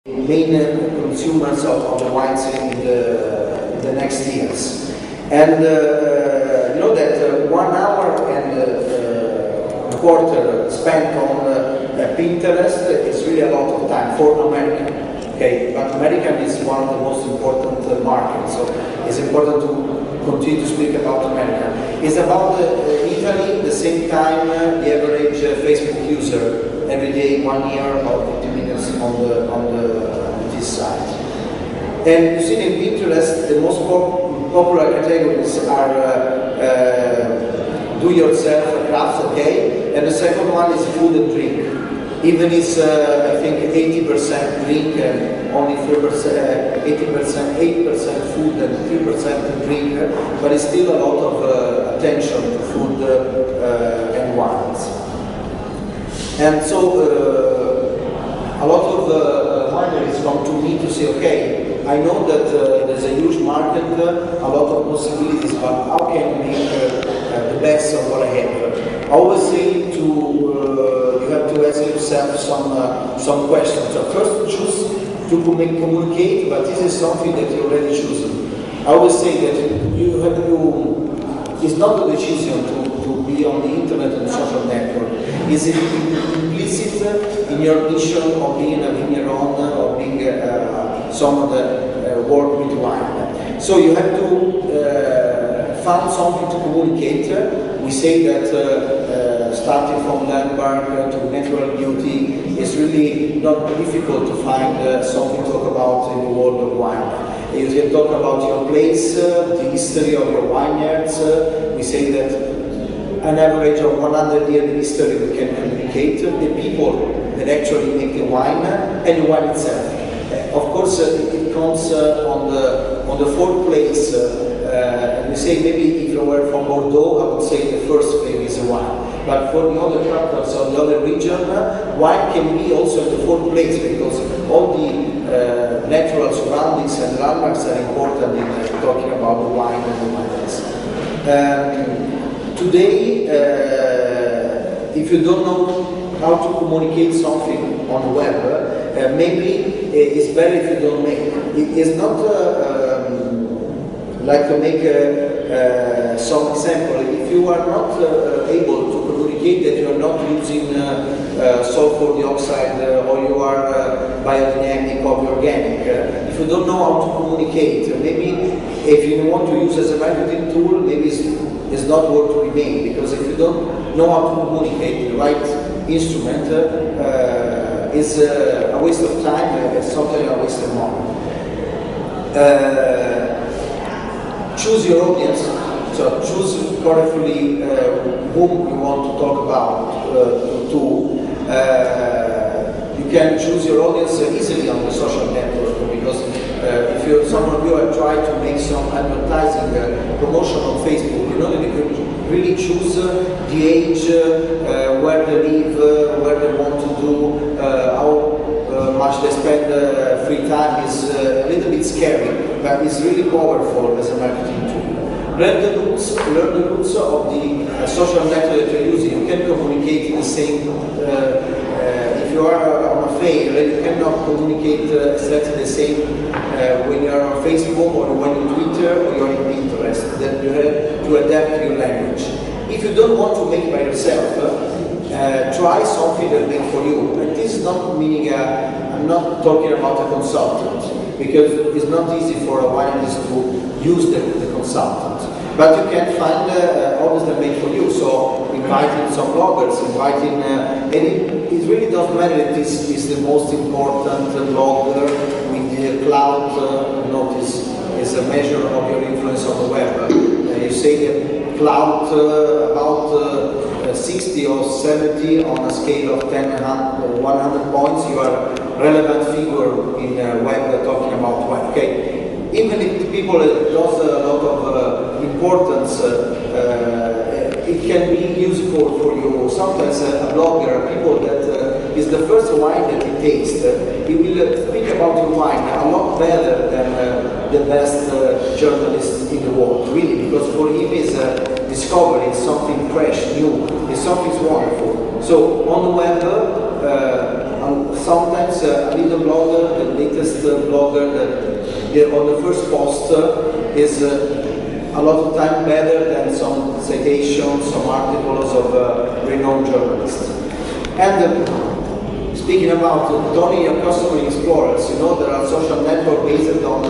main consumers of the wines in the next years. And you know that 1 hour and a quarter spent on Pinterest is really a lot of time for America. Okay, but American is one of the most important markets, so it's important to continue to speak about America. It's about Italy, the same time the average Facebook user every day, 1 year, about 50 minutes on this site. And you see in Pinterest, the most popular categories are do-yourself crafts, okay, and the second one is food and drink. Even it's, I think, 80% drink and only 3%, 8% food and 3% drink, but it's still a lot of attention to food and wines. And so a lot of wineries come to me to say, okay, I know that there's a huge market, a lot of possibilities, but how can we make the best of what I have? I always say you have to ask yourself some questions. So first, choose to communicate, but this is something that you already chosen. I always say that it's not a decision to be on the internet and social network. It's implicit in your mission of being a vigneron or being someone that work with wine. So you have to find something to communicate. We say that starting from landmark to natural beauty is really not difficult to find something to talk about in the world of wine. You can talk about your place, the history of your vineyards. We say that an average of 100-year history we can communicate, the people that actually make the wine and the wine itself. Of course, it comes on the fourth place. We say maybe if you were from Bordeaux, I would say the first thing is wine. But for the other capitals of the other region, wine can be also in the fourth place because all the natural surroundings and landmarks are important in talking about the wine and the wines. Today, if you don't know how to communicate something on the web, maybe it's better if you don't make it. It's not like to make some example. If you are not able to communicate that you are not using sulfur dioxide or you are biodynamic or organic, if you don't know how to communicate, maybe if you want to use as a marketing tool, maybe it's not worth to remain, because if you don't know how to communicate the right instrument, it's a waste of time and sometimes a waste of money. Choose your audience, so choose correctly whom you want to talk about you can choose your audience easily on the social network, because if some of you have tried to make some advertising promotion on Facebook, you know that you can really choose the age, where they live, where they want to do, how much they spend free time. Is a little bit scary, but it's really powerful as a marketing tool. Learn the roots of the social network that you're using. You can communicate in the same. If you are on a fair, you cannot communicate exactly the same when you are on Facebook or when you Twitter or you're in Pinterest. Then you have to adapt your language. If you don't want to make it by yourself, try something that makes for you. And this is not meaning I'm not talking about a consultant, because it's not easy for a wineries to use the consultant. But you can find others that make for you. So inviting some bloggers, inviting, and it really doesn't matter if this is the most important blogger with the cloud. Notice is a measure of your influence on the web. You say that cloud about 60 or 70 on a scale of 10 and 100 points, you are a relevant figure in web talking about web. Okay. Even if the people does a lot of importance, it can be useful for you. Sometimes a blogger, people that is the first wine that he tastes, he will speak about your wine a lot better than the best journalist in the world, really, because for him is discovery, is something fresh, new, is something wonderful. So on the web, sometimes a little blogger that blogger that on the first post is a lot of time better than some citations, some articles of renowned journalists. And speaking about only your customer explorers, you know there are social networks based on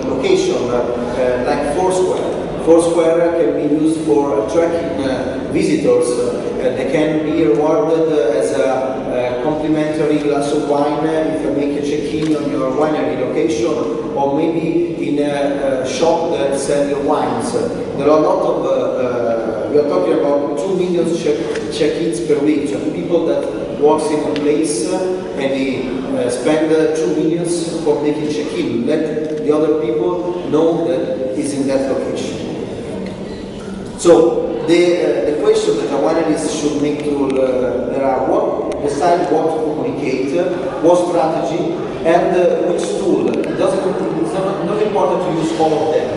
location, like Foursquare. Foursquare can be used for tracking visitors. They can be rewarded as a complimentary glass of wine if you make a check-in on your winery location, or maybe in a shop that sells wines. There are a lot of, we are talking about 2 million check-ins per week, so people that walks in a place and they spend 2 million for making check-in. Let the other people know that is in that location. So the question that a wineries should make to there are decide what to communicate, what strategy, and which tool. It's not important to use all of them.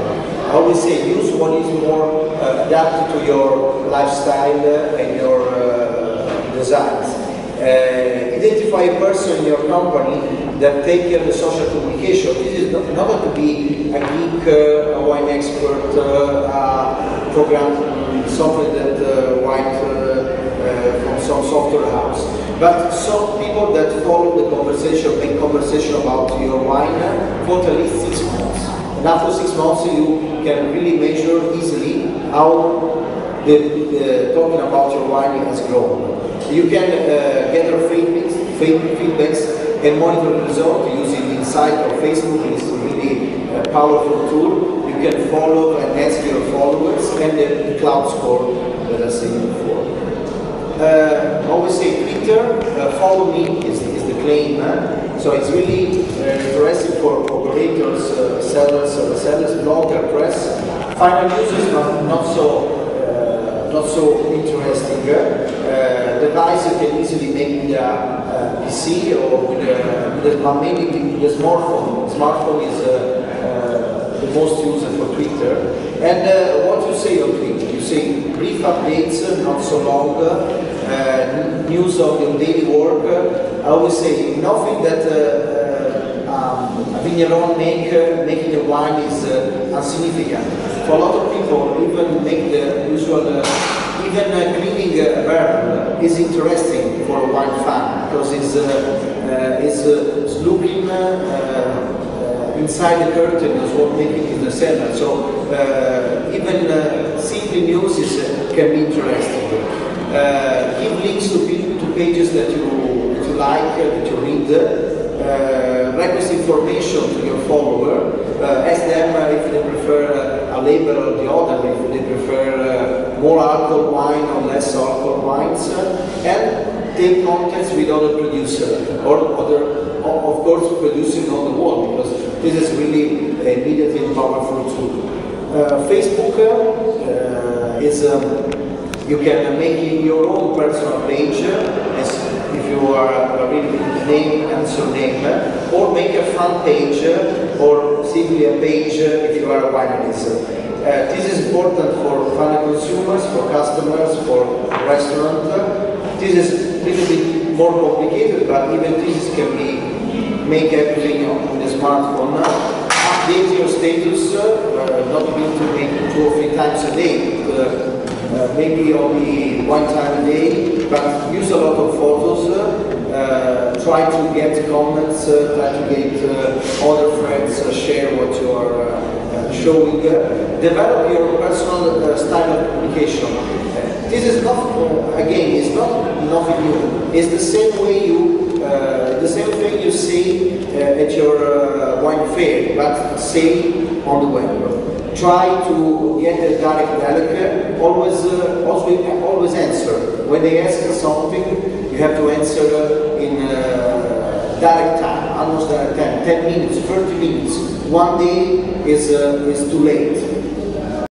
I always say use what is more adapted to your lifestyle and your designs. Identify a person in your company that take care of the social communication. This is not to be a geek, a wine expert, program software that write from some software house, but some people that follow the conversation, make conversation about your wine for at least 6 months. And after 6 months, you can really measure easily how talking about your wine has grown. You can gather feedbacks and monitor the result using Insight or Facebook. It's a really powerful tool. You can follow and ask your followers, and the cloud score that I said before. Always say Twitter, follow me is the claim. So it's really interesting for operators, sellers, blogger, press. Final users not so interesting. Device you can easily make with a PC or mainly the smartphone. Smartphone is the most used for Twitter. And what you say on Twitter? You say brief updates, not so long, news of your daily work. I always say nothing that a vigneron making a wine is insignificant. For a lot of people, even make the usual, even cleaning a barrel is interesting for a wine fan, because it's looking inside the curtain is what making in the cellar. So even simple news can be interesting. Give links to pages that you like, that you read. Request information to your follower. Ask them if they prefer a label or the other, if they prefer more alcohol wine or less alcohol wines, and take contacts with other producers or other, of course, producing on the wall, because this is really immediately and powerful tool. Facebook is you can make your own personal page if you are really name and surname, or make a front page or simply a page if you are a wineries. This is important for final consumers, for customers, for restaurants. This is a little bit more complicated, but even this can be make everything on the smartphone. Update your status, not need to make 2 or 3 times a day. Maybe only 1 time a day, but use a lot of photos. Try to get comments, try to get other friends share what you are showing. Develop your personal style of communication. This is not, again, it's not nothing new. It's the same way the same thing you say at your wine fair, but say on the web. Try to get a direct dialogue. Always answer. When they ask you something, you have to answer in direct time, almost direct time, 10 minutes, 30 minutes. 1 day is too late.